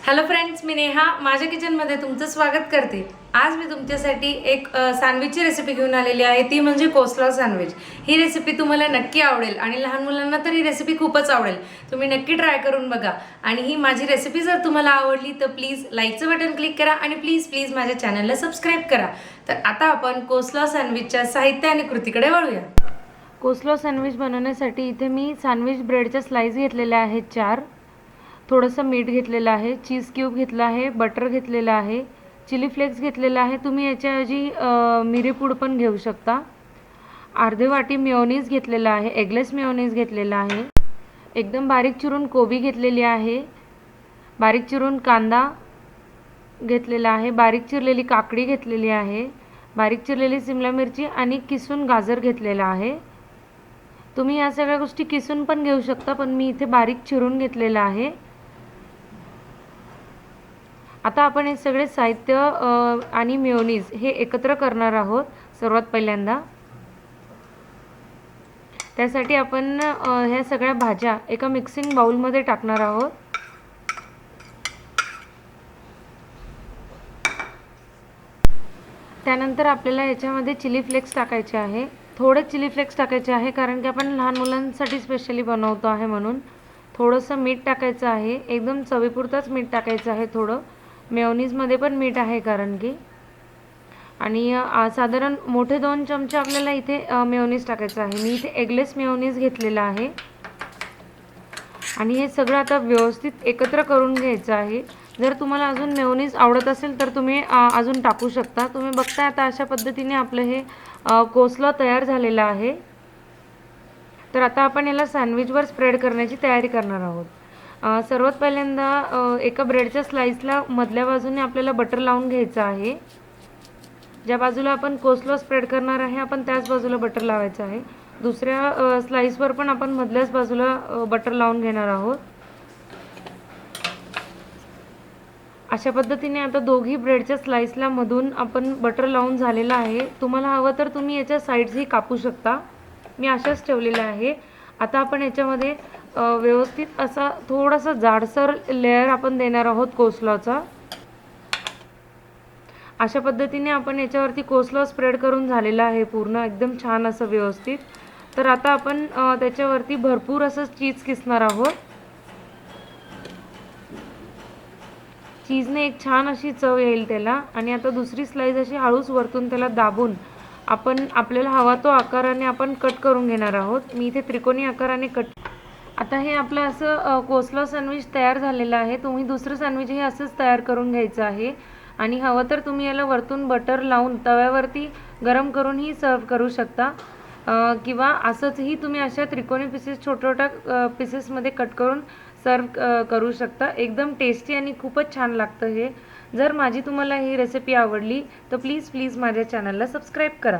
Hello friends, मी नेहा माझ्या किचनमध्ये तुमचं स्वागत करते। आज मी तुमच्यासाठी एक सँडविचची रेसिपी घेऊन आलेली आहे, ती म्हणजे कोस्लॉ सँडविच। ही रेसिपी तुम्हाला नक्की आवडेल आणि लहान मुलांना तर ही रेसिपी खूपच आवडेल। तुम्ही नक्की ट्राय करून बघा आणि ही माझी रेसिपी जर तुम्हाला आवडली तर प्लीज लाईकचं बटन क्लिक करा आणि प्लीज माझ्या चॅनलला सबस्क्राईब करा। तर आता आपण कोस्लॉ सँडविचच्या साहित्य आणि कृतीकडे वळूया। कोस्लॉ सँडविच बनवण्यासाठी इथे मी सँडविच ब्रेडच्या स्लाइस घेतलेल्या आहेत 4, थोडंसं मीठ घेतलेलं आहे, चीज क्यूब घेतला आहे, बटर घेतलेलं आहे, चिली फ्लेक्स घेतलेला आहे, तुम्ही याच्याऐवजी मिरीपूड पण घेऊ शकता। अर्धी वाटी मेयोनीज घेतलेला आहे, एगलेस मेयोनीज घेतलेला आहे, एकदम बारीक चिरून कोबी घेतलेली आहे, बारीक चिरून कांदा घेतलेला आहे, बारीक चिरलेली काकडी घेतलेली आहे, बारीक चिरलेली शिमला मिरची आणि किसून गाजर घेतलेला आहे। तुम्ही या सगळ्या गोष्टी किसून पण घेऊ शकता, पण मी इथे बारीक चिरून घेतलेला आहे। आता आपण हे सगळे साहित्य आणि मेयोनीज हे एकत्र करणार आहोत। सर्वात पहिल्यांदा त्यासाठी आपण ह्या सगळ्या भाज्या एका मिक्सिंग बाउलमध्ये टाकणार आहोत। त्यानंतर आपल्याला याच्यामध्ये चिली फ्लेक्स टाकायचे आहे, थोडे चिली फ्लेक्स टाकायचे आहे, कारण की आपण लहान मुलांसाठी स्पेशली बनवतो आहे म्हणून। थोडंसं मीठ टाकायचं आहे, एकदम चवीपुरतंच मीठ टाकायचं आहे। थोडं मेयोनीजमध्ये पण मीठ आहे कारण की, आणि साधारण मोठे 2 चमचे आपल्याला इथे मेयोनीज टाकायचं आहे। मी इथे एगलेस मेयोनीज घेतलेला आहे आणि हे सगळं आता व्यवस्थित एकत्र करून घ्यायचं आहे। जर तुम्हाला अजून मेयोनीज आवडत असेल तर तुम्ही अजून टाकू शकता। तुम्ही बघताय आता अशा पद्धतीने आपलं हे कोस्लॉ तयार झालेलं आहे। तर आता आपण याला सँडविचवर स्प्रेड करण्याची तयारी करणार आहोत। सर्वात पहिल्यांदा एका ब्रेडच्या स्लाइसला मधल्या बाजूने आपल्याला बटर लावून घ्यायचं आहे। ज्या बाजूला आपण कोस्लॉ स्प्रेड करणार आहे आपण त्याच बाजूला बटर लावायचं आहे। दुसऱ्या स्लाइसवर पण आपण मधल्याच बाजूला बटर लावून घेणार आहोत। अशा पद्धतीने आता दोघी ब्रेडच्या स्लाइसला मधून आपण बटर लावून झालेलं आहे। तुम्हाला हवं तर तुम्ही याच्या साइड्सही कापू शकता, मी अशाच ठेवलेलं आहे। आता आपण याच्यामध्ये व्यवस्थित असा थोडासा जाडसर लेयर आपण देणार आहोत कोस्लॉचा। अशा पद्धतीने आपण याच्यावरती कोस्लॉ स्प्रेड करून झालेला आहे पूर्ण एकदम छान असं व्यवस्थित। तर आता आपण त्याच्यावरती भरपूर असं चीज किसणार आहोत। चीजने एक छान अशी चव येईल त्याला। आणि आता दुसरी स्लाइस अशी हळूच वरतून त्याला दाबून आपण आपल्याला हवा तो आकाराने आपण कट करून घेणार आहोत। मी इथे त्रिकोणी आकाराने कट। आता हे आपलं असं कोस्लॉ सँडविच तयार झालेलं आहे। तुम्ही दुसरं सँडविच हे असंच तयार करून घ्यायचं आहे आणि हवं तर तुम्ही याला वरतून बटर लावून तव्यावरती गरम करूनही सर्व करू शकता, किंवा असंचही तुम्ही अशा त्रिकोणी पीसेस छोट्या पीसेसमध्ये कट करून सर्व करू शकता। एकदम टेस्टी आणि खूपच छान लागतं हे। जर माझी तुम्हाला ही रेसिपी आवडली तर प्लीज माझ्या चॅनलला सबस्क्राईब करा।